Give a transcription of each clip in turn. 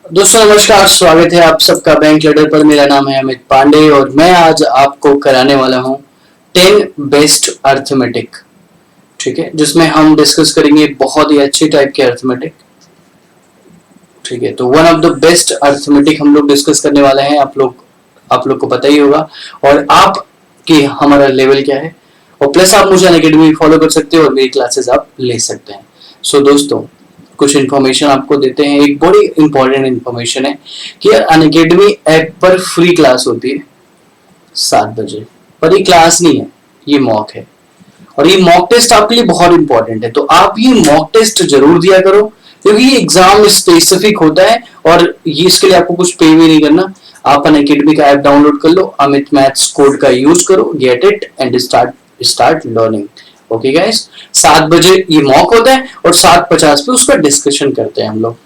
दोस्तों नमस्कार, स्वागत है आप सबका बैंक लैडर पर। मेरा नाम है अमित पांडे और मैं आज आपको कराने वाला हूं 10 बेस्ट अर्थमेटिक। ठीक है, जिसमें हम डिस्कस करेंगे बहुत ही अच्छी टाइप के अर्थमेटिक। ठीक है, तो one of the best arithmetic हम लोग डिस्कस करने वाले हैं। आप लोग को पता ही होगा और आप कि हमारा लेवल क्या है, और प्लस आप मुझे अनअकैडमी फॉलो कर सकते हो और मेरी क्लासेस आप ले सकते हैं। सो दोस्तों, कुछ इन्फॉर्मेशन आपको देते हैं। एक बड़ी इंपॉर्टेंट इन्फॉर्मेशन है कि यार अनअकैडमी ऐप पर फ्री क्लास होती है 7 बजे, पर ये क्लास नहीं है, ये मॉक है। और ये मॉक टेस्ट आपके लिए बहुत इंपॉर्टेंट है, तो आप ये मॉक टेस्ट जरूर दिया करो, क्योंकि ये एग्जाम स्पेसिफिक होता है और ये इसके लिए आपको कुछ पे भी नहीं करना। आप अनअकैडमी का ऐप डाउनलोड कर लो, अमित मैथ्स कोड का यूज करो, get it and start learning. Okay guys, 7 बजे ये मॉक होता है और 7:50 पे उसका डिस्कशन करते हैं हम लोग।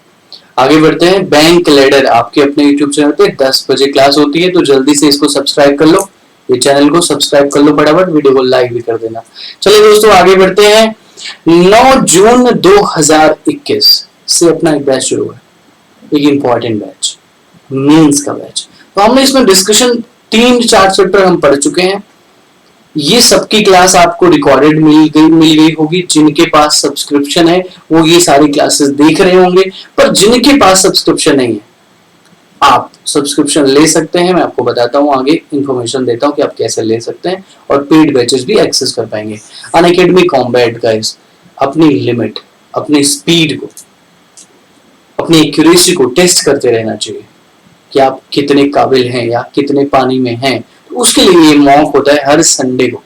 आगे बढ़ते हैं। बैंक लैडर आपके अपने यूट्यूब चैनल पे 10 बजे क्लास होती है, तो जल्दी से इसको सब्सक्राइब कर लो, ये चैनल को सब्सक्राइब कर लो फटाफट, वीडियो को लाइक भी कर देना। चलिए दोस्तों आगे बढ़ते हैं। 9 जून 2021 से अपना एक बैच शुरू है, एक इंपॉर्टेंट बैच, मीन्स का बैच। तो हमने इसमें डिस्कशन 3-4 चैप्टर हम पढ़ चुके हैं। ये सबकी क्लास आपको रिकॉर्डेड मिल गई होगी। जिनके पास सब्सक्रिप्शन है वो ये सारी क्लासेस देख रहे होंगे, पर जिनके पास सब्सक्रिप्शन नहीं है आप सब्सक्रिप्शन ले सकते हैं। मैं आपको बताता हूँ, आगे इंफॉर्मेशन देता हूँ कि आप कैसे ले सकते हैं और पेड बैचेस भी एक्सेस कर पाएंगे। अनअकैडमी कॉम्बैट गाइस अपनी लिमिट, अपनी स्पीड को, अपनी एक्यूरेसी को टेस्ट करते रहना चाहिए कि आप कितने काबिल हैं या कितने पानी में हैं। तो उसके लिए ये मॉक होता है हर संडे को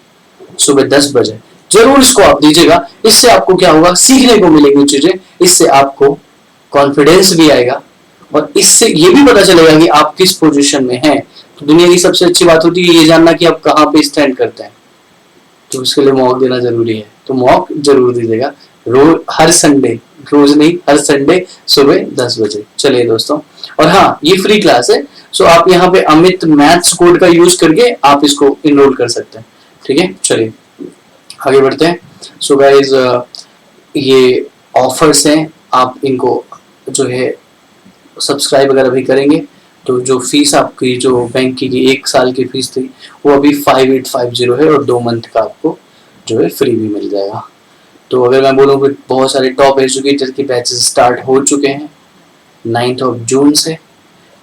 सुबह 10 बजे। जरूर इसको आप दीजिएगा। इससे आपको क्या होगा, सीखने को मिलेंगी चीजें, इससे आपको कॉन्फिडेंस भी आएगा और इससे ये भी पता चलेगा कि आप किस पोजीशन में हैं। तो दुनिया की सबसे अच्छी बात होती है ये जानना कि आप कहाँ पे स्टैंड करते हैं, तो उसके लिए मॉक देना जरूरी है। तो मॉक जरूर दीजिएगा रोज, हर संडे, रोज नहीं हर संडे सुबह 10 बजे। चलिए दोस्तों, और हाँ ये फ्री क्लास है, सो आप यहाँ पे अमित मैथ्स कोड का यूज करके आप इसको इनरोल कर सकते हैं। ठीक है, चलिए आगे बढ़ते हैं। सो गाइज ये ऑफर्स हैं, आप इनको जो है सब्सक्राइब अगर अभी करेंगे तो जो फीस आपकी जो बैंक की 1 साल की फीस थी वो अभी 5850 है और 2 मंथ का आपको जो है फ्री भी मिल जाएगा। तो अगर मैं बोलूँ कि बहुत सारे टॉप एजुकेटर के बैचेस स्टार्ट हो चुके हैं 9 जून से,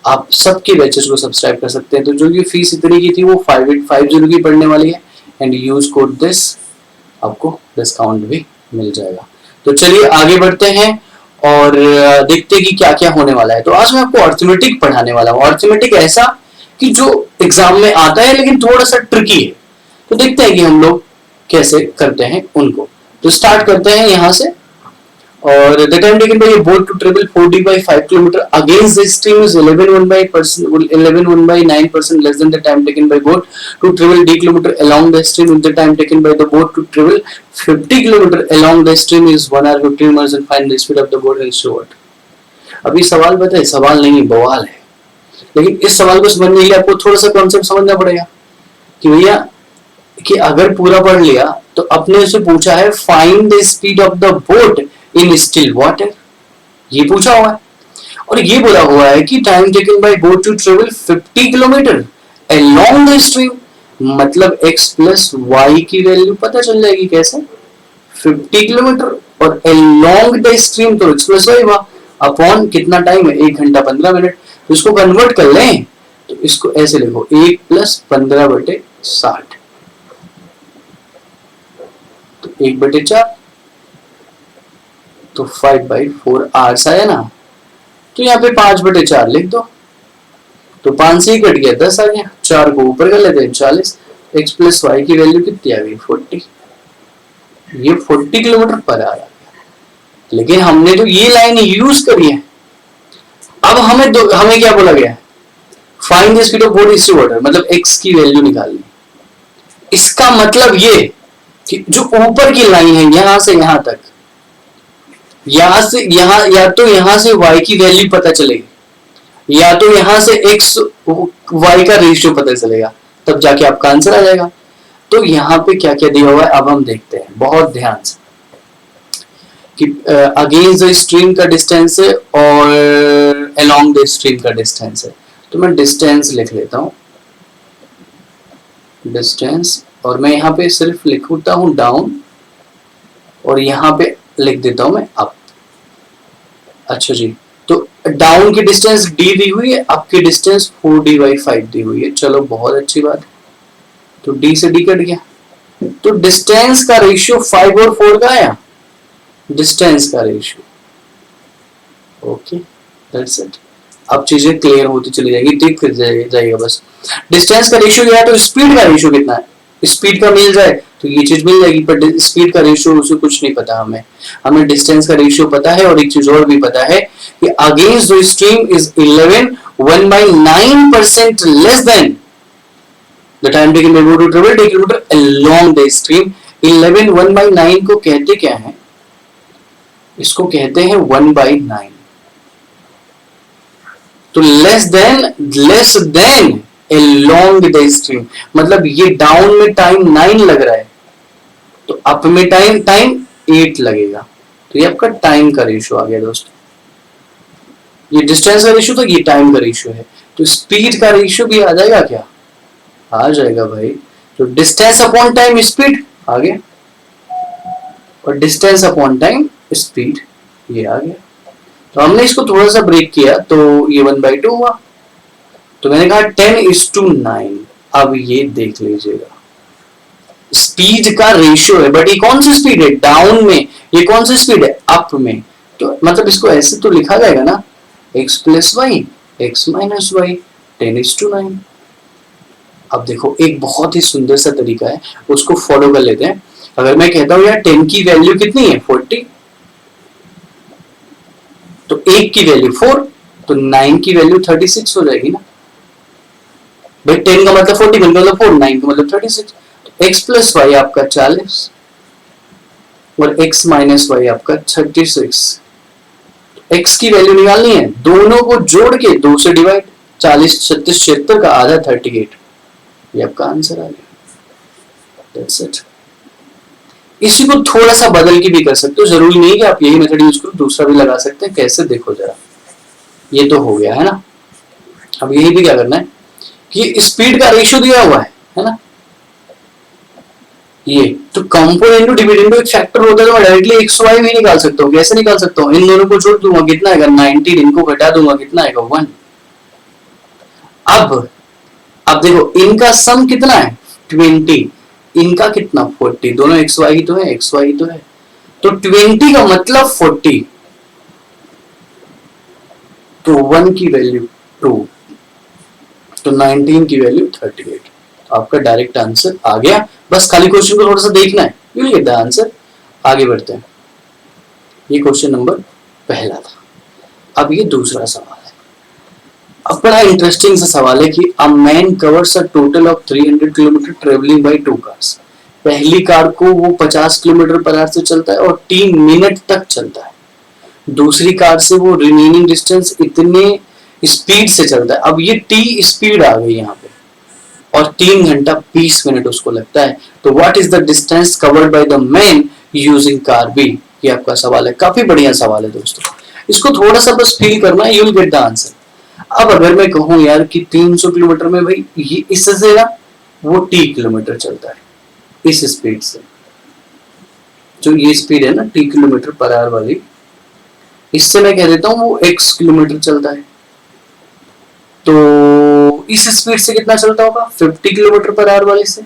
आप सबके बैचेस को सब्सक्राइब कर सकते हैं। तो जो ये फीस इतनी की थी वो 5850 की पड़ने वाली है एंड यूज कोड दिस, आपको डिस्काउंट भी मिल जाएगा। तो चलिए आगे बढ़ते हैं और देखते हैं कि क्या क्या होने वाला है। तो आज मैं आपको अर्थमेटिक पढ़ाने वाला हूँ। अर्थमेटिक ऐसा कि जो एग्जाम में आता है लेकिन थोड़ा सा ट्रिकी है। तो देखते हैं कि हम लोग कैसे करते हैं उनको। तो स्टार्ट करते हैं यहाँ से। और the time taken by a boat to travel 40 by 5 km against the stream is 11.9% less than the time taken by boat to travel d km along the stream, with the time taken by the boat to travel 50 km along the stream is 1 hour 15 minutes, and find the speed of the boat and short. अभी सवाल बताए, सवाल नहीं बवाल है, लेकिन इस सवाल को समझने के लिए आपको थोड़ा सा कॉन्सेप्ट समझना पड़ेगा कि भैया कि अगर पूरा पढ़ लिया तो अपने से पूछा है find the speed of the boat in still water, ये पूछा हुआ है। और ये बोला हुआ है कि time taken by boat to travel 50 kilometre along the stream, मतलब x प्लस वाई की वैल्यू पता चल जाएगी कैसे, 50 किलोमीटर और अलोंग द स्ट्रीम तो x प्लस वाई हुआ, अपॉन कितना टाइम है 1 घंटा 15 मिनट। तो इसको कन्वर्ट कर लें तो इसको ऐसे लिखो 1 + 15/60, तो 1/4 तो 5/4 आवर्स आया ना। तो यहाँ पे 5/4 लिख दो, तो 5 से ही कट गया 10 आ गया, 4 को ऊपर कर लेते हैं 40, x प्लस वाई की वैल्यू कितनी आ गई 40, ये 40 किलोमीटर पर आया। लेकिन हमने तो ये लाइन यूज करी है। अब हमें क्या बोला गया है, find the speed of boat in water, मतलब x की वैल्यू निकालनी। इसका मतलब ये कि जो ऊपर की लाइन है यहां से यहां तक, यहां से यहां, या तो यहां से y की वैल्यू पता चलेगी या तो यहां से x y का रेशियो पता चलेगा, तब जाके आपका आंसर आ जाएगा। तो यहाँ पे क्या क्या दिया हुआ है अब हम देखते हैं बहुत ध्यान से कि अगेंस्ट द स्ट्रीम का डिस्टेंस है और अलोंग द स्ट्रीम का डिस्टेंस है, तो मैं डिस्टेंस लिख लेता हूँ, डिस्टेंस, और मैं यहाँ पे सिर्फ लिखता हूँ डाउन, और यहाँ पे लिख देता हूँ मैं अप। अच्छा जी, तो डाउन की डिस्टेंस d दी हुई है, अप की डिस्टेंस 4d/5 दी हुई है। चलो बहुत अच्छी बात, तो d से d कट गया, तो डिस्टेंस का रेशियो 5 और 4 का आया, डिस्टेंस का रेशियो। Okay, that's it. अब चीजें क्लियर होती चली जाएगी, ठीक जाएगा बस। डिस्टेंस का रेशियो गया तो स्पीड का रेशियो कितना है, स्पीड का मिल जाए तो ये चीज मिल जाएगी, पर स्पीड का रेशियो उसे कुछ नहीं पता हमें। हमें डिस्टेंस का रेशियो पता है, और एक चीज और भी पता है कि against the stream is 11 1/9% less than the time taken by boat to travel 10 kilometre along the stream. 11 1/9 को कहते क्या है, इसको कहते हैं 1/9। तो less than along the stream, मतलब ये डाउन में टाइम 9 लग रहा है, तो अप में टाइम 8 लगेगा, तो ये आपका टाइम का रेशियो आ गया दोस्तों। ये डिस्टेंस का रेशियो, तो ये टाइम का रेशियो है, तो स्पीड का रेशियो भी आ जाएगा क्या, आ जाएगा भाई। तो डिस्टेंस अपॉन टाइम स्पीड आ गया, और डिस्टेंस अपॉन टाइम स्पीड ये आ गया। तो हमने इसको थोड़ा सा ब्रेक किया, तो ये 1/2 हुआ, तो मैंने कहा 10:9। अब ये देख लीजिएगा, स्पीड का रेशियो है, बट ये कौन सी स्पीड है, डाउन में, ये कौन सी स्पीड है, अप में। तो मतलब इसको ऐसे तो लिखा जाएगा ना, x + y x - y 10:9। अब देखो एक बहुत ही सुंदर सा तरीका है, उसको फॉलो कर लेते हैं। अगर मैं कहता हूं यार 10 की वैल्यू कितनी है 40, तो 1 की वैल्यू 4, तो 9 की वैल्यू 36 हो जाएगी ना भाई। 10 का मतलब 40, का मतलब 4, 9 का मतलब 36। तो x + y आपका 40 और x - y आपका 36। x की वैल्यू निकालनी है, दोनों को जोड़ के 2 से डिवाइड, 40 36 76 का आधा 38, ये आपका आंसर आ गया। That's it। इसी को थोड़ा सा बदल के भी कर सकते हो, जरूरी नहीं कि आप यही मेथड यूज करो, दूसरा भी लगा सकते हैं। कैसे देखो जरा, ये तो हो गया है ना। अब यही भी क्या करना है कि स्पीड का रेशियो दिया हुआ है ना, ये तो कंपाउंड इनटू डिविडेंड इनटू एक फैक्टर होता है, तो मैं डायरेक्टली x y भी निकाल सकता हूँ। कैसे निकाल सकता हूँ, इन दोनों को जोड़ दूंगा, कितना आएगा 19, इनको घटा दूंगा, कितना आएगा 1। अब देखो इनका सम कितना है 20, इनका कितना 40, दोनों x y ही तो है, x y ही तो है, तो 20 का मतलब 40, तो 1 की वैल्यू 2, तो 19 की वैल्यू 38। आपका डायरेक्ट आंसर आ गया। बस खाली क्वेश्चन को थोड़ा सा देखना है, you will get the answer. आगे बढ़ते हैं, ये क्वेश्चन नंबर पहला था। अब ये दूसरा सवाल है। अब बड़ा इंटरेस्टिंग सा सवाल है कि a man covers a total of 300 kilometre travelling bye 2 cars. पहली कार को वो 50 km/h से चलता है और 3 मिनट तक चलता है, दूसरी कार से वो रिमेनिंग डिस्टेंस इतने स्पीड से चलता है। अब ये t स्पीड आ गई यहाँ पे, और 3 घंटा 20 मिनट उसको लगता है। तो what is the distance covered by the man using car B, ये आपका सवाल है। काफी बढ़िया सवाल है दोस्तों, इसको थोड़ा सा बस फील करना है, you will get the answer. अब अगर मैं कहूं यार कि 300 किलोमीटर में भाई ये इससे ना वो t किलोमीटर चलता है इस स्पीड से, जो ये स्पीड है ना t km/h वाली, इससे मैं कह देता हूं वो x किलोमीटर चलता है। तो इस स्पीड से कितना चलता होगा 50 km/h वाले से,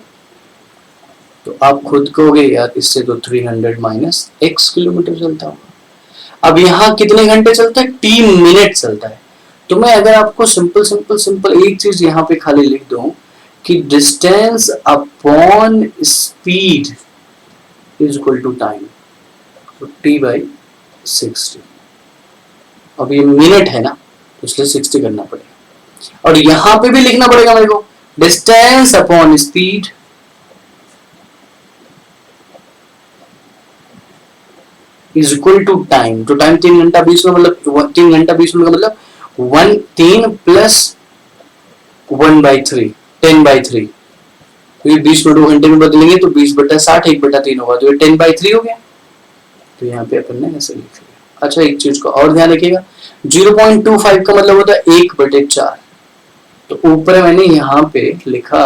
तो आप खुद कहोगे यार इससे तो 300 - x किलोमीटर चलता होगा। अब यहाँ कितने घंटे चलता है, 3 मिनट चलता है। तो मैं अगर आपको सिंपल एक चीज यहाँ पे खाली लिख दूं कि distance upon speed is equal to time, तो t/60। अब ये मिनट है ना, इसलिए 60 करना पड़ेगा, और यहां पे भी लिखना पड़ेगा मेरे को distance upon speed is equal to time. तो टाइम 3 घंटा 20 मिनट, मतलब 3 घंटा 20 मिनट का मतलब 3 + 1/3 10/3। तो ये 20 मिनट 2 घंटे में बदलेंगे तो 20/60 1/3 होगा, तो ये 10/3 हो गया। तो यहाँ पे अपन ने ऐसे लिख लिया। अच्छा एक चीज को और ध्यान रखिएगा, 0.25 का मतलब होता है 1/4। तो ऊपर मैंने यहाँ पे लिखा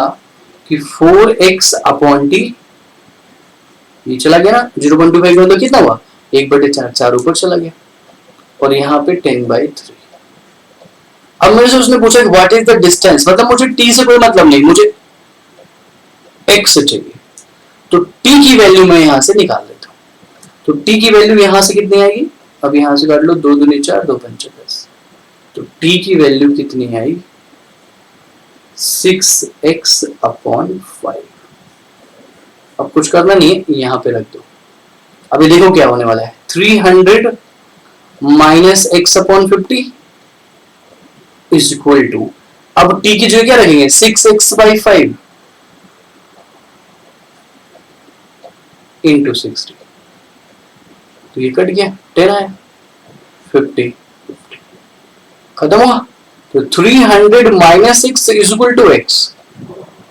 कि 4x अपॉन टी, ये चला गया ना 0.25 का मतलब कितना हुआ 1/4, 4 ऊपर चला गया, और यहाँ पे 10/3। अब मेरे से उसने पूछा कि व्हाट इज द डिस्टेंस, मतलब मुझे टी से कोई मतलब नहीं, मुझे एक्स चाहिए। तो टी की वैल्यू मैं यहां से निकाल लेता हूं। तो टी की वैल्यू यहां से कितनी आएगी, अब यहां से काट लो, 2 दूनी 4, 2 पंचे 10। तो टी की वैल्यू कितनी आई 6x अपॉन 5। अब कुछ करना नहीं है, यहां पे रख दो। अभी देखो क्या होने वाला है, 300 minus X upon 50 is equal to, अब टी की जगह क्या रखेंगे 6x/5 इंटू 60। तो ये कट गया, 10 आया, 50 खत्म हुआ। तो 300 minus 6 is equal to X,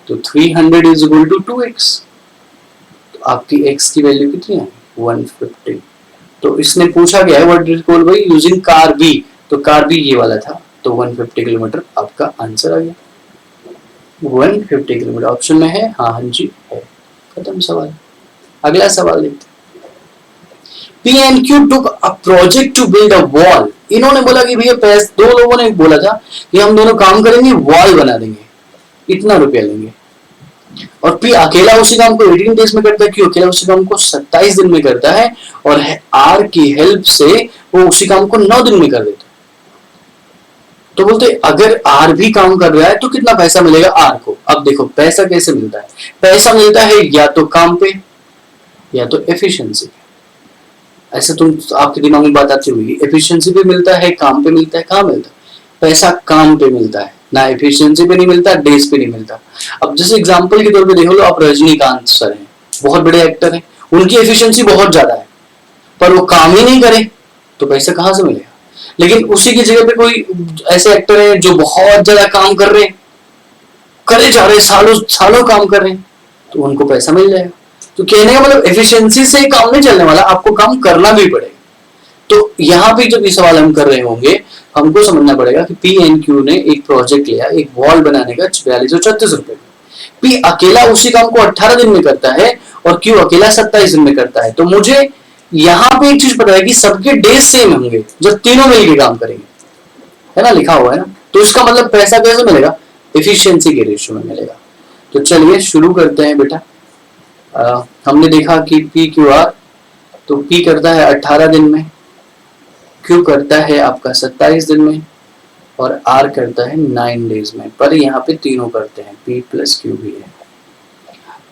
तो 300 इज इक्वल टू 2x। तो आपकी x की वैल्यू कितनी है 150। तो इसने पूछा गया है what is called by using car B, तो कार बी ये वाला था, तो 150 किलोमीटर आपका आंसर आ गया। 150 किलोमीटर ऑप्शन में है, हाँ जी है। खत्म सवाल। अगला सवाल देखते हैं। P&Q took a project to build a wall। इन्होंने बोला कि भैया पैसे, दो लोगों ने बोला था कि हम दोनों काम करेंगे, वॉल बना देंगे, इतना रुपया लेंगे। और पी अकेला उसी काम को 18 डेज में करता है, क्यों अकेला उसी काम को 27 दिन में करता है, और आर की हेल्प से वो उसी काम को 9 दिन में कर देता है। तो बोलते अगर आर भी काम कर रहा है तो कितना पैसा मिलेगा आर को। अब देखो पैसा कैसे मिलता है, पैसा मिलता है या तो काम पे या तो एफिशिएंसी पे। ऐसे तुम आपके दिमाग में बात आती होगी, एफिशिएंसी पे मिलता है, काम पे मिलता है, कहाँ मिलता है पैसा, काम पे मिलता है ना, एफिशिएंसी पे नहीं मिलता, डेज पे नहीं मिलता। अब जैसे एग्जांपल के तौर पे देख लो, आप रजनीकांत सर हैं, बहुत बड़े एक्टर हैं, उनकी एफिशिएंसी बहुत ज्यादा है, पर वो काम ही नहीं करे तो पैसा कहाँ से मिलेगा। लेकिन उसी की जगह पे कोई ऐसे एक्टर है जो बहुत ज्यादा काम कर रहे हैं, करे जा रहे, सालों सालों काम कर रहे हैं, तो उनको पैसा मिल जाएगा। तो कहने का मतलब एफिशिएंसी से काम नहीं चलने वाला, आपको काम करना भी पड़ेगा। तो यहाँ पे जब ये सवाल हम कर रहे होंगे, हमको समझना पड़ेगा कि P&Q ने एक प्रोजेक्ट लिया, एक वॉल बनाने का 4236 रुपए। पी अकेला उसी काम को 18 दिन में करता है और Q अकेला 27 दिन में करता है। तो मुझे यहाँ पे एक चीज पता है कि सबके डेज सेम होंगे जब तीनों मिलकर काम करेंगे, है ना, लिखा हुआ है ना। तो इसका मतलब पैसा कैसे मिलेगा, एफिशिएंसी के रेशियो में मिलेगा। तो चलिए शुरू करते हैं बेटा। हमने देखा कि PQR, तो P करता है 18 दिन में, Q करता है आपका 27 दिन में, और R करता है 9 डेज में। पर यहाँ पे तीनों करते हैं, P प्लस Q भी है।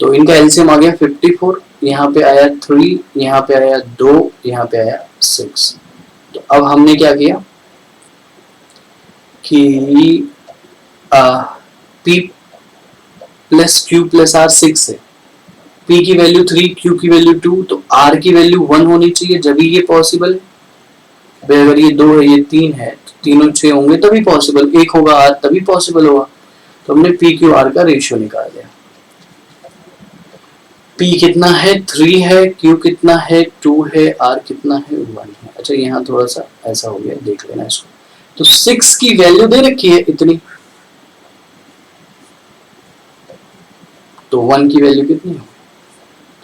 तो इनका एलसीएम आ गया 54, यहाँ पे आया 3, यहाँ पे आया 2, यहाँ पे आया 6। तो अब हमने क्या किया कि P plus Q plus R 6 है, P की वैल्यू 3, Q की वैल्यू 2, तो R की वैल्यू 1 होनी चाहिए जब ये पॉसिबल है। अगर ये 2 है, ये 3 है, तो तीनों 6 होंगे तभी पॉसिबल, 1 होगा R तभी पॉसिबल होगा। तो हमने PQR का रेशियो निकाल लिया। P कितना है 3 है, Q कितना है 2 है, R कितना है 1 है। अच्छा यहाँ थोड़ा सा ऐसा हो गया, देख लेना इसको। तो 6 की वैल्यू दे रखी है इतनी, तो 1 की वैल्यू कितनी है,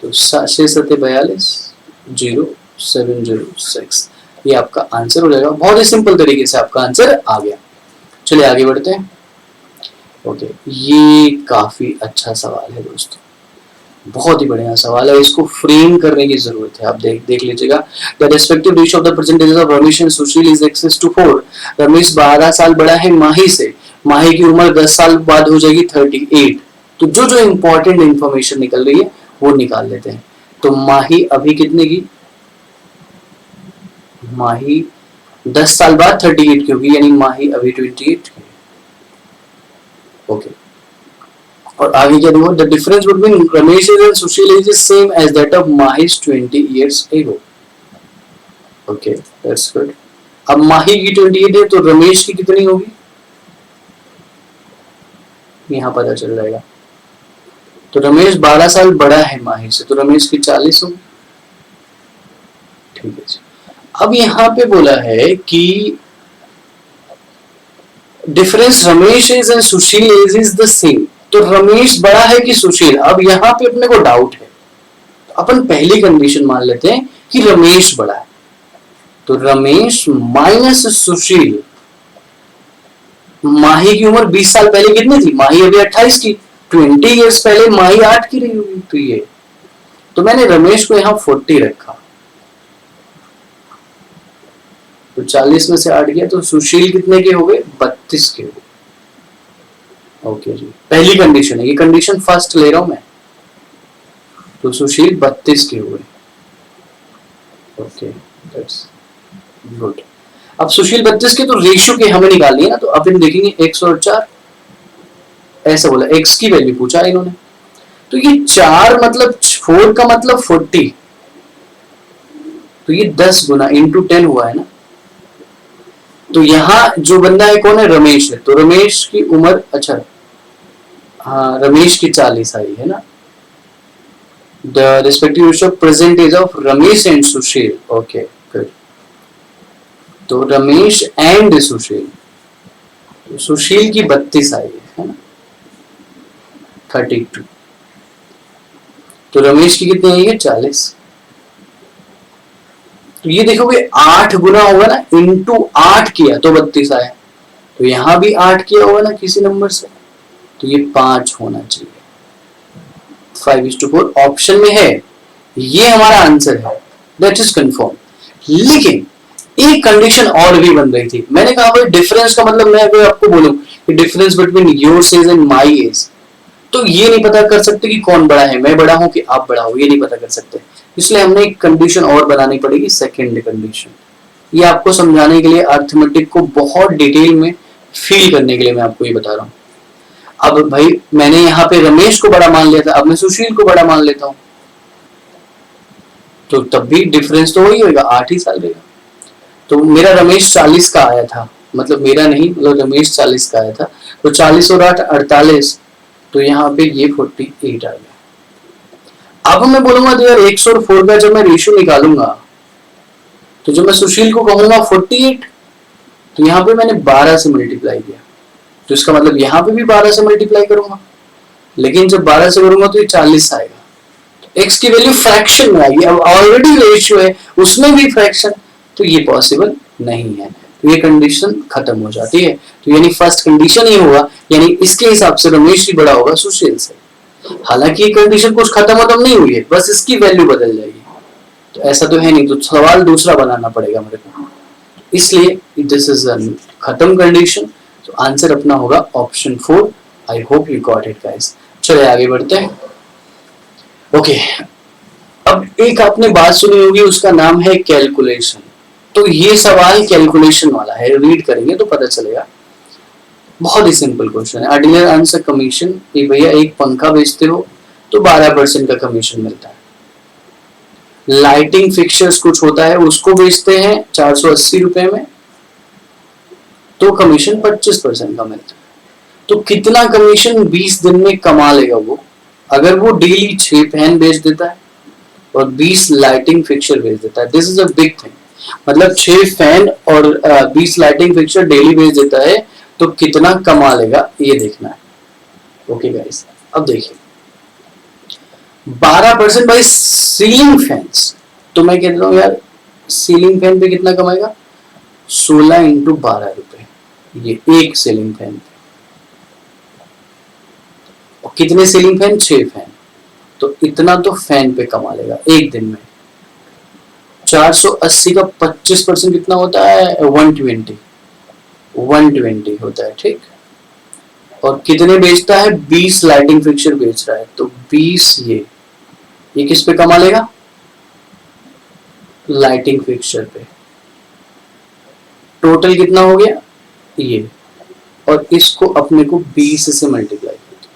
तो 6 7 42 0706, ये आपका आंसर हो जाएगा। बहुत ही सिंपल तरीके से आपका आंसर आ गया। चलिए आगे बढ़ते हैं। ओके, ये काफी अच्छा सवाल है दोस्तों, बहुत ही बढ़िया सवाल है, इसको फ्रेम करने की जरूरत है। आप देख लीजिएगा। The respective ratio of the percentage of Ramesh and Sushil is access to 4। Ramesh 12 साल बड़ा है माही से, माही की उम्र 10 साल बाद हो जाएगी 38। तो जो जो इंपॉर्टेंट इंफॉर्मेशन निकल रही है वो निकाल लेते हैं। तो माही अभी कितने की, माही 10 साल बाद 38 की होगी, यानी माही अभी 28 की। ओके, और आगे क्या देखो, the difference between Ramesh and Sushil is same age that of माही's 20 years ago। Okay, that's good. अब माही की 28 है तो रमेश की कितनी होगी, यहाँ पता चल जाएगा। तो रमेश 12 साल बड़ा है माही से, तो रमेश की 40 होगी। ठीक है जी। अब यहाँ पे बोला है कि difference Ramesh is and Sushil is the same. तो रमेश बड़ा है कि सुशील, अब यहाँ पे अपने को डाउट है, तो अपन पहली कंडीशन मान लेते हैं कि रमेश बड़ा है। तो रमेश माइनस सुशील, माही की उम्र 20 साल पहले कितनी थी, माही अभी 28 की, 20 इयर्स पहले माही 8 की रही होगी। तो ये, तो मैंने रमेश को यहाँ 40 रखा, तो 40 में से 8 गया, तो सुशील कितने के हो गए, 32 के हो गए। ओके जी, पहली कंडीशन है, ये कंडीशन फर्स्ट ले रहा हूं मैं, तो सुशील 32 के हो गए। Okay, that's good. अब सुशील 32 के, तो रेशियो के हमें निकालनी है ना, तो अपन देखेंगे x और 4, ऐसा बोला, x की वैल्यू पूछा इन्होंने, तो ये 4 मतलब 4 का मतलब 40, तो ये 10 गुना इंटू 10 हुआ है ना। तो यहाँ जो बंदा है कौन है, रमेश है, तो रमेश की उम्र, अच्छा हाँ, रमेश की 40 आई है ना। The respective ratio present age of Ramesh and Sushil, okay good. तो रमेश एंड सुशील, तो सुशील की 32 आई है ना, 32, तो रमेश की कितनी आई है, 40। तो ये देखोगे 8 गुना होगा ना, इंटू 8 किया तो 32 आया, तो यहां भी 8 किया होगा ना किसी नंबर से, तो ये 5 होना चाहिए। 5:4 ऑप्शन में है, ये हमारा आंसर है, दैट इज कंफर्म। लेकिन एक कंडीशन और भी बन रही थी, मैंने कहा भाई डिफरेंस का मतलब, मैं अगर आपको बोलूं कि difference between your age and my age, तो ये नहीं पता कर सकते कि कौन बड़ा है, मैं बड़ा हूं कि आप बड़ा हो, ये नहीं पता कर सकते, इसलिए हमने एक कंडीशन और बनानी पड़ेगी, सेकेंड कंडीशन। ये आपको समझाने के लिए, अर्थमेटिक को बहुत डिटेल में फील करने के लिए मैं आपको ये बता रहा हूँ। अब भाई मैंने यहाँ पे रमेश को बड़ा मान लिया था, अब मैं सुशील को बड़ा मान लेता हूँ, तो तब भी डिफरेंस तो वही होगा, 8 ही साल रहेगा। तो मेरा रमेश 40 का आया था, मतलब मेरा नहीं, मतलब रमेश 40 का आया था, तो 40 और 8 48, तो यहाँ पे ये 48 आ गया। अब मैं बोलूंगा तो यार 100 और 4 का जब मैं रेशियो निकालूंगा, तो जब मैं सुशील को कहूंगा 48, तो यहाँ पे मैंने 12 से मल्टीप्लाई किया, तो इसका मतलब यहाँ पे भी 12 से मल्टीप्लाई करूंगा, लेकिन जब 12 से करूंगा तो ये 40 आएगा, तो x की वैल्यू फ्रैक्शन में आएगी। अब ऑलरेडी रेशियो है, उसमें भी फ्रैक्शन, तो ये पॉसिबल नहीं है, तो ये कंडीशन खत्म हो जाती है। तो यानी फर्स्ट कंडीशन ये होगा, यानी इसके हिसाब से रमेश ही बड़ा होगा सुशील से। हालांकि ये कंडीशन कुछ खत्म नहीं हुई है, बस इसकी वैल्यू बदल जाएगी, तो ऐसा तो है नहीं, तो सवाल दूसरा बनाना पड़ेगा मेरे को, इसलिए दिस इज खत्म कंडीशन। तो आंसर अपना होगा option 4। I hope you got it guys. चलिए आगे बढ़ते हैं। ओके, अब एक आपने बात सुनी होगी, उसका नाम है कैलकुलेशन। तो ये सवाल कैलकुलेशन वाला है, रीड करेंगे तो पता चलेगा। बहुत ही सिंपल क्वेश्चन है। अ डीलर अर्न्स अ कमीशन, भैया एक पंखा बेचते हो तो 12% का कमीशन मिलता है। लाइटिंग फिक्चर्स कुछ होता है, उसको बेचते हैं 480 रुपए में, तो कमीशन 25% का मिलता है। तो कितना कमीशन 20 दिन में कमा लेगा वो, अगर वो डेली 6 फैन बेच देता है और 20 लाइटिंग फिक्चर बेच देता है। This is a big thing, मतलब 6 फैन और 20 लाइटिंग फिक्चर डेली बेच देता है, तो कितना कमा लेगा ये देखना है। ओके गाइस, अब देखिए 12% बाई सीलिंग फैंस, तो मैं कहता हूँ यार सीलिंग फैन पे कितना कमाएगा, 16 इंटू 12 रुपए, ये एक सीलिंग फैन पे। और कितने सीलिंग फैन, 6 फैन, तो इतना तो फैन पे कमा लेगा एक दिन में। 480 का 25% कितना होता है, 120 होता है, ठीक। और कितने बेचता है, 20 लाइटिंग फिक्चर बेच रहा है, तो 20 ये किस पे कमा लेगा, लाइटिंग फिक्चर पे। टोटल कितना हो गया ये, और इसको अपने को 20 से मल्टीप्लाई करना,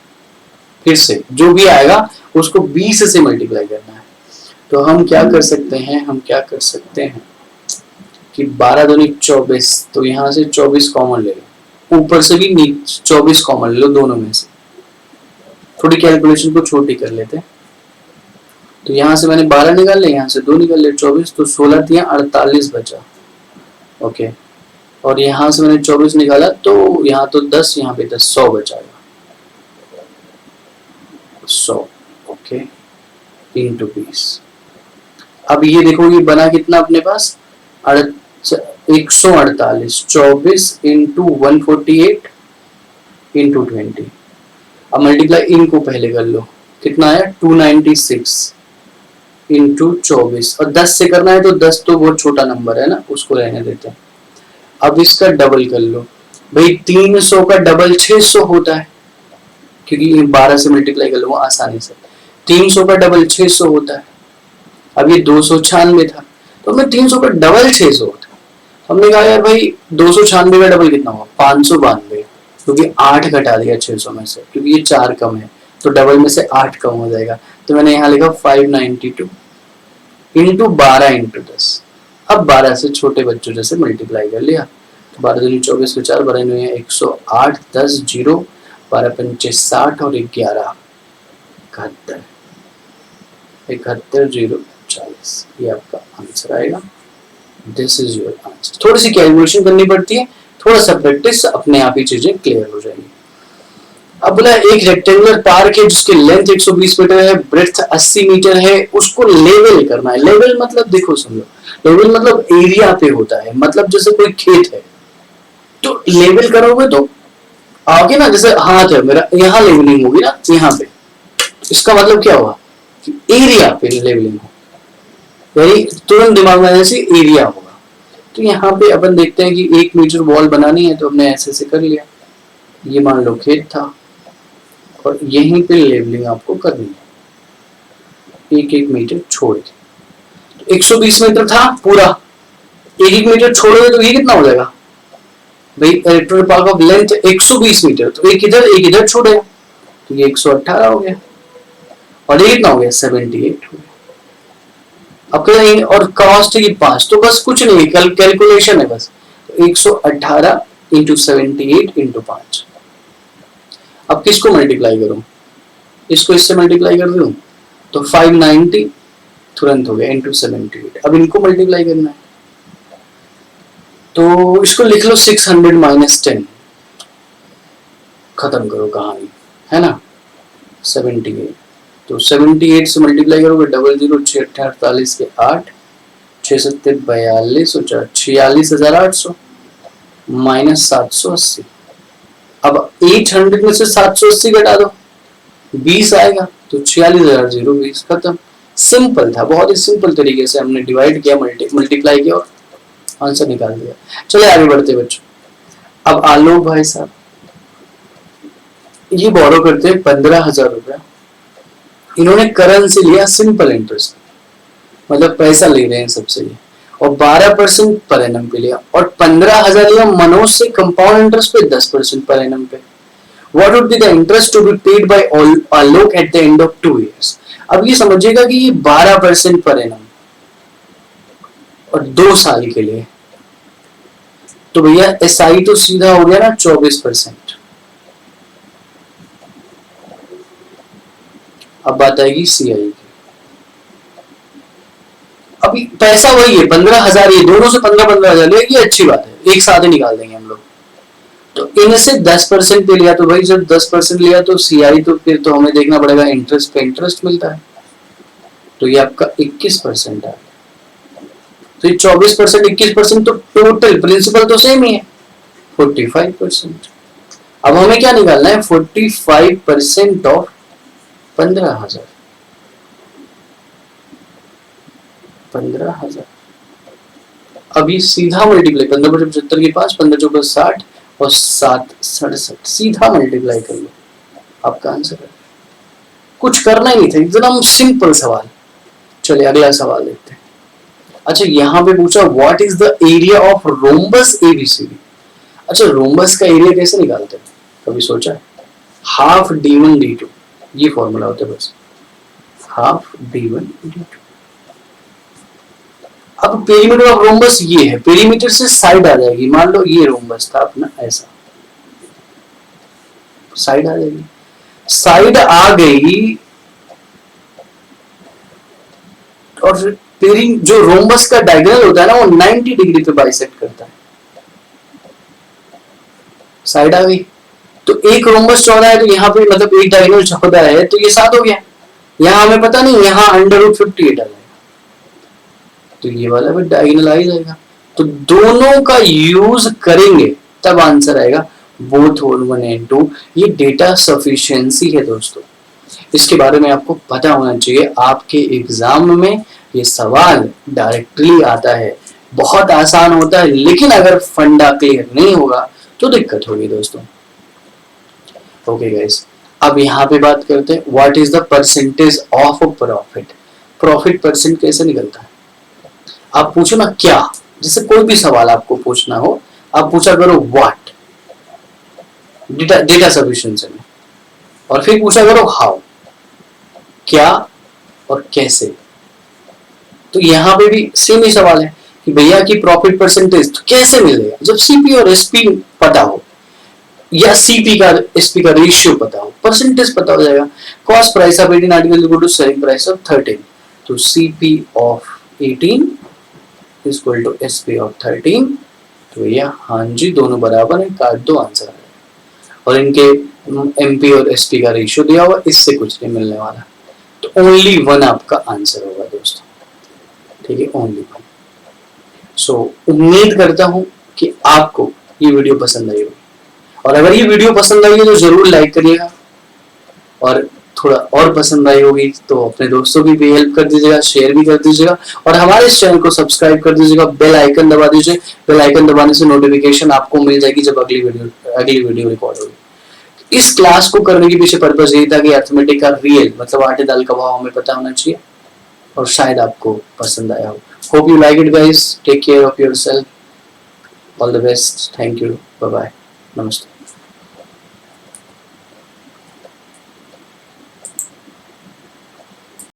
फिर से जो भी आएगा उसको 20 से मल्टीप्लाई करना है। तो हम क्या कर सकते हैं, कि 12 दूनी 24, तो यहाँ से 24 कॉमन ले लो, ऊपर से भी 24 कॉमन ले लो, दोनों में से। थोड़ी कैलकुलेशन को छोटी कर लेते हैं, तो यहाँ से मैंने 12 निकाल ले, यहाँ से 2 निकाल ले, 24, तो 16 दिया 48 बचा। ओके, और यहाँ से मैंने 24 निकाला तो यहाँ तो 10, यहाँ पे 10, 100 बचाएगा, 100, ओके, इंटू 20। अब ये देखो ये बना कितना अपने पास 148, 24 इंटू 148 इंटू 20। अब मल्टीप्लाई इनको पहले कर लो, कितना आया 296 इंटू 24, और 10 से करना है तो 10 तो बहुत छोटा नंबर है ना, उसको रहने देते हैं। अब इसका डबल कर लो भाई, 300 का डबल 600 होता है, क्योंकि 12 से मल्टीप्लाई कर लो आसानी से। 300 का डबल 600 होता है। अब ये 296 था, तो हमने 300 का डबल 600 होता है। हमने कहा यार भाई 296 का डबल कितना हुआ 592, क्योंकि 8 घटा दिया 600 में से, क्योंकि ये 4 कम है तो डबल में से 8 कम हो जाएगा, तो मैंने यहाँ लिखा 592 इंटू 12 इंटू 10। अब 12 से छोटे बच्चों जैसे मल्टीप्लाई कर लिया, तो 12 दूनी 24 में 4, 12 दूनी 108, 10 जीरो, 12 पंचे 60 और 11 71, 71 0 40, ये आपका आंसर आएगा। This is your answer. थोड़ी सी कैलकुलेशन करनी पड़ती है, थोड़ा सा प्रैक्टिस, अपने आप ही चीजें क्लियर हो जाएंगी। अब बोला एक रेक्टेंगुलर पार्क है जिसकी लेंथ 120 मीटर है, ब्रेड्थ 80 मीटर है, उसको लेवल करना है। लेवल मतलब देखो समझो, लेवल मतलब एरिया पे होता है, मतलब जैसे कोई खेत है तो लेवल करोगे तो आगे ना, जैसे हाथ है मेरा, यहाँ लेवलिंग होगी ना यहाँ पे, इसका मतलब क्या हुआ कि एरिया पे लेवलिंग हो, यानी तुरंत दिमाग में जैसे एरिया होगा। तो यहाँ पे अपन देखते हैं कि 1 मीटर वॉल बनानी है, तो हमने ऐसे कर लिया, ये मान लो खेत था और यहीं पे लेवलिंग आपको करनी है 1-1 मीटर छोड़ के। तो 120 मीटर था पूरा, 1-1 मीटर छोड़ोगे तो ये कितना हो जाएगा भाई, rectangular park of length 120 metre, तो एक इधर छोड़ेगा, तो ये 118 हो गया, और ये कितना हो गया 78 हो गया। अब क्या है, और कॉस्ट की 5, तो बस कुछ नहीं, कैलकुलेशन है बस, तो 118 इंटू 78 इंटू 5। अब किसको मल्टीप्लाई करूं, इसको इससे मल्टीप्लाई कर दूं तो 590 तुरंत हो गया इंटू 78। अब इनको मल्टीप्लाई करना है, तो इसको लिख लो 600 माइनस 10, खत्म करो कहानी, है ना। 78, तो 78 से मल्टीप्लाई करोगे, 00 6 48 के 8, 6 7 42 और 46,800 माइनस 780। अब 800 में से 780 घटा दो, 20 आएगा, तो 46,020, खत्म। सिंपल था, बहुत ही सिंपल तरीके से हमने डिवाइड किया, मल्टीप्लाई किया और आंसर निकाल दिया। चले आगे बढ़ते बच्चों। अब आलोक भाई साहब ये बोरो करते हैं 15,000 रुपया, इन्होंने करेंसी लिया सिंपल इंटरेस्ट, मतलब पैसा ले रहे हैं सबसे ये, और 12% पर एनम पे लिया, और 15,000 लिया मनोज से कंपाउंड इंटरेस्ट पे 10% पर एनम पे। What would be the interest to be paid by Alok at the end of 2 years। अब ये समझिएगा कि ये 12% पर एनम और 2 साल के लिए, तो भैया एसआई तो सीधा हो गया ना 24%। अब बात आएगी सीआई की। अभी पैसा वही है 15,000, ये दोनों से 15,000 लिया, ये अच्छी बात है, एक साथ ही निकाल देंगे हम लोग। तो इनसे 10% पे लिया, तो भाई जब 10% लिया तो सीआई तो फिर तो हमें देखना पड़ेगा इंटरेस्ट पे इंटरेस्ट मिलता है, तो ये आपका 21% है। तो ये 24% 21%, तो टोटल प्रिंसिपल तो सेम ही है 45%। अब हमें क्या निकालना है 45% ऑफ 15,000, 15,000। अभी सीधा मल्टीप्लाई, 15/75 की 5, 15 × 60 और 7 67, सीधा मल्टीप्लाई कर लो, आपका आंसर है। कुछ करना ही नहीं था, एकदम सिंपल सवाल। चलिए अगला सवाल देखते हैं। अच्छा यहाँ पे पूछा what is the area of rhombus ABCD. अच्छा रोम्बस का एरिया कैसे निकालते हैं, कभी सोचा है? हाफ d1 d2, ये फॉर्मूला होता है बस, हाफ d1 d2। अब पेरीमीटर ऑफ रोम्बस ये है, पेरीमीटर से साइड आ जाएगी, मान लो ये रोम्बस था अपना ऐसा, साइड आ जाएगी, साइड आ गई, और जो रोम्बस का डायगोनल होता है ना वो 90 डिग्री पे बाइसेक्ट करता है, साइड आ गई। तो एक रोम्बस 14 है, तो यहाँ पे मतलब एक डायगोनल 14 है, तो ये 7 हो गया। यहाँ हमें पता नहीं, यहाँ √58 आ जाएगा, तो ये वाला भी डायगोनल आ ही जाएगा। तो दोनों का यूज करेंगे तब आंसर आएगा बोथ होल 1 and 2। ये डेटा सफिशिएंसी है दोस्तों, इसके बारे में आपको पता होना चाहिए। आपके एग्जाम में ये सवाल डायरेक्टली आता है, बहुत आसान होता है, लेकिन अगर फंडा क्लियर नहीं होगा तो दिक्कत होगी दोस्तों। ओके गाइस, अब यहाँ पे बात करते हैं what is the percentage of profit. Profit percent कैसे निकलता है? आप पूछो ना क्या, जैसे कोई भी सवाल आपको पूछना हो, आप पूछा करो व्हाट डेटा सफिशिएंसी में, और फिर पूछा करो हाउ, क्या और कैसे। तो यहाँ पे भी सेम ही सवाल है कि भैया की प्रॉफिट परसेंटेज तो कैसे मिलेगा, जब सीपी और एसपी पता हो, या सीपी का एसपी का रेशियो पता हो, परसेंटेज पता हो जाएगा। Cost price of 18 article equal to selling price of 13, तो CP of 18 is equal to SP of 13। तो भैया हाँ जी, दोनों बराबर है, काट दो, आंसर आ जाएगा। और इनके एमपी और एसपी का रेशियो दिया हुआ, इससे कुछ नहीं मिलने वाला, तो ओनली 1 आपका आंसर होगा दोस्तों, ठीक है, ओनली 1। सो उम्मीद करता हूं कि आपको ये वीडियो पसंद आई होगी, और अगर ये वीडियो पसंद आई है तो जरूर लाइक करिएगा, और थोड़ा और पसंद आई होगी तो अपने दोस्तों की भी हेल्प कर दीजिएगा, शेयर भी कर दीजिएगा, और हमारे इस चैनल को सब्सक्राइब कर दीजिएगा, बेल आइकन दबा दीजिए। बेल आइकन दबाने से नोटिफिकेशन आपको मिल जाएगी जब अगली वीडियो रिकॉर्ड होगी। इस क्लास को करने के पीछे पर्पज यही था कि अर्थमेटिक का रियल मतलब आटे दाल का भाव हमें पता होना चाहिए, और शायद आपको पसंद आया हो। Hope you like it guys, take care of yourself, all the best, thank you, bye bye, नमस्ते।